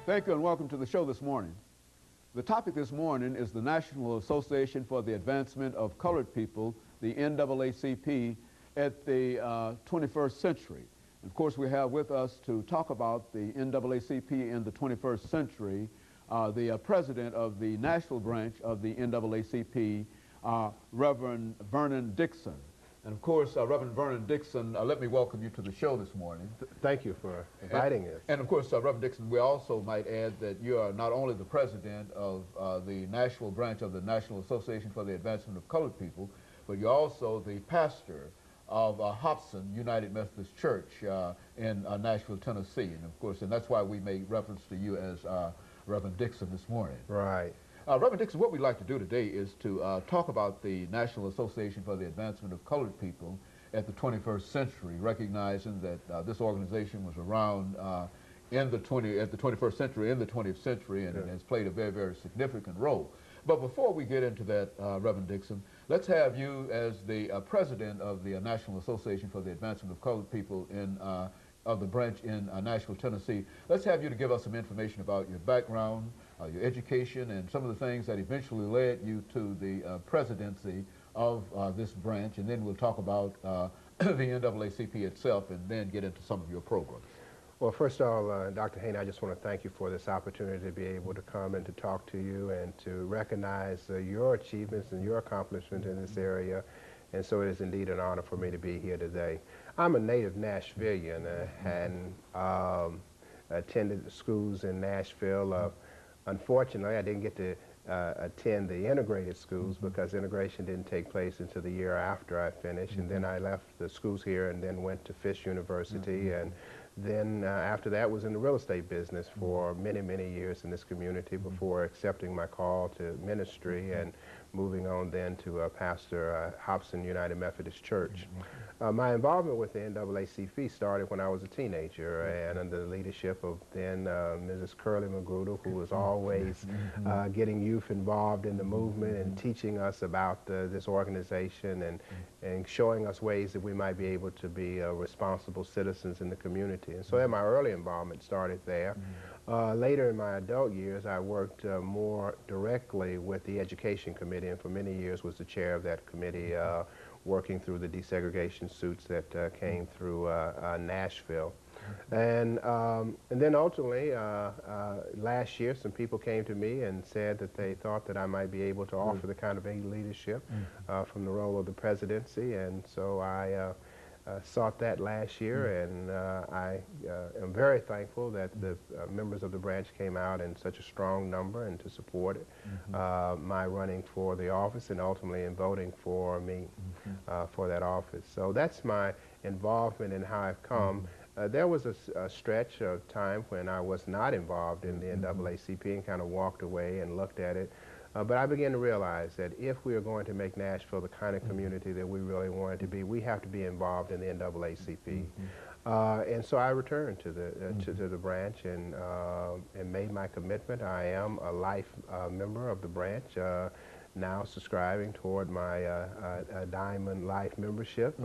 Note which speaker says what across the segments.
Speaker 1: Thank you and welcome to the show this morning. The topic this morning is the National Association for the Advancement of Colored People, the NAACP, at the 21st century. And of course, we have with us to talk about the NAACP in the 21st century, the president of the national branch of the NAACP, Reverend Vernon Dixon. And of course, Reverend Vernon Dixon, let me welcome you to the show this morning.
Speaker 2: Thank you for inviting us.
Speaker 1: And of course, Reverend Dixon, we also might add that you are not only the president of the national branch of the National Association for the Advancement of Colored People, but you're also the pastor of Hobson United Methodist Church in Nashville, Tennessee. And of course, and that's why we made reference to you as Reverend Dixon this morning.
Speaker 2: Right.
Speaker 1: Reverend Dixon, what we'd like to do today is to talk about the National Association for the Advancement of Colored People at the 21st century, recognizing that this organization was around at the 21st century, in the 20th century, and has played a very, very significant role. But before we get into that, Reverend Dixon, let's have you as the president of the National Association for the Advancement of Colored People of the branch in Nashville, Tennessee. Let's have you to give us some information about your background, your education, and some of the things that eventually led you to the presidency of this branch, and then we'll talk about the NAACP itself and then get into some of your programs.
Speaker 2: Well, first of all, Dr. Haney, I just want to thank you for this opportunity to be able to come and to talk to you and to recognize your achievements and your accomplishments in this area. And so it is indeed an honor for me to be here today. I'm a native Nashvilleian and attended the schools in Nashville. Unfortunately, I didn't get to attend the integrated schools because integration didn't take place until the year after I finished. And then I left the schools here and then went to Fisk University. And then after that was in the real estate business for many, many years in this community before accepting my call to ministry and moving on then to pastor Hobson United Methodist Church. My involvement with the NAACP started when I was a teenager and under the leadership of then Mrs. Curly Magruder, who was always getting youth involved in the movement and teaching us about this organization and showing us ways that we might be able to be responsible citizens in the community. And so my early involvement started there. Later in my adult years, I worked more directly with the Education Committee, and for many years was the chair of that committee, working through the desegregation suits that came through Nashville. And then ultimately, last year, some people came to me and said that they thought that I might be able to offer the kind of leadership from the role of the presidency, and so I sought that last year, and I am very thankful that the members of the branch came out in such a strong number and to support it, my running for the office and ultimately in voting for me for that office. So that's my involvement in how I've come. There was a stretch of time when I was not involved in the NAACP and kind of walked away and looked at it. But I began to realize that if we are going to make Nashville the kind of community that we really want it to be, we have to be involved in the NAACP. And so I returned to the branch and made my commitment. I am a life member of the branch, now subscribing toward my Diamond Life membership.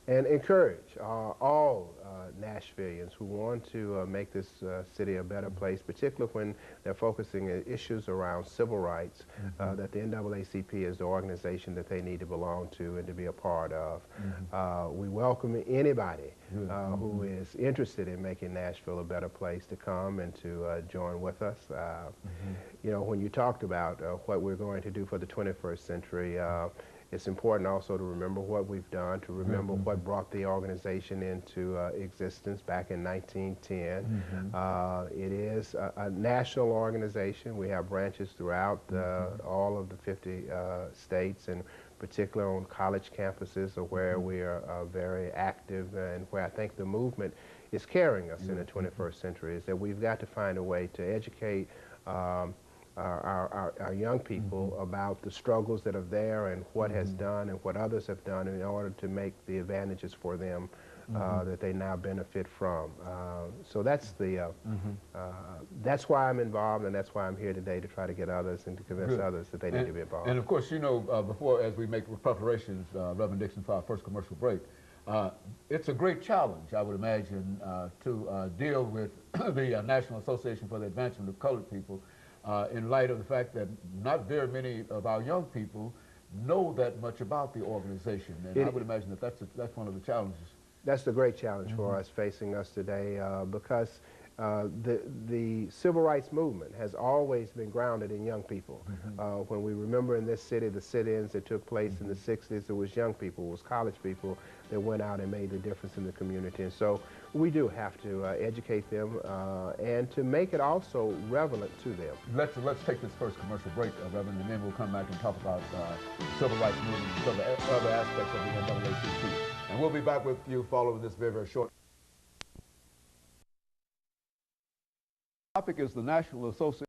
Speaker 2: And encourage all Nashvilleians who want to make this city a better place, particularly when they're focusing on issues around civil rights, that the NAACP is the organization that they need to belong to and to be a part of. We welcome anybody who is interested in making Nashville a better place to come and to join with us. You know, when you talked about what we're going to do for the 21st century, it's important also to remember what we've done, to remember what brought the organization into existence back in 1910. It is a national organization. We have branches throughout all of the 50 states, and particularly on college campuses where we are very active and where I think the movement is carrying us in the 21st century, is that we've got to find a way to educate our young people about the struggles that are there and what has done and what others have done in order to make the advantages for them that they now benefit from. So that's the that's why I'm involved, and that's why I'm here today, to try to get others and to convince others that they need to be involved.
Speaker 1: And of course, you know, before, as we make preparations, Reverend Dixon, for our first commercial break, It's a great challenge, I would imagine, to deal with the National Association for the Advancement of Colored People in light of the fact that not very many of our young people know that much about the organization. And I would imagine that that's one of the challenges.
Speaker 2: That's the great challenge for us, facing us today, because the civil rights movement has always been grounded in young people. When we remember in this city the sit-ins that took place in the 60s, it was young people, it was college people that went out and made the difference in the community. And so we do have to educate them and to make it also relevant to them.
Speaker 1: Let's take this first commercial break, Reverend, and then we'll come back and talk about the civil rights movement and some other aspects of the NAACP. And we'll be back with you following this very, very short. The topic is the National Association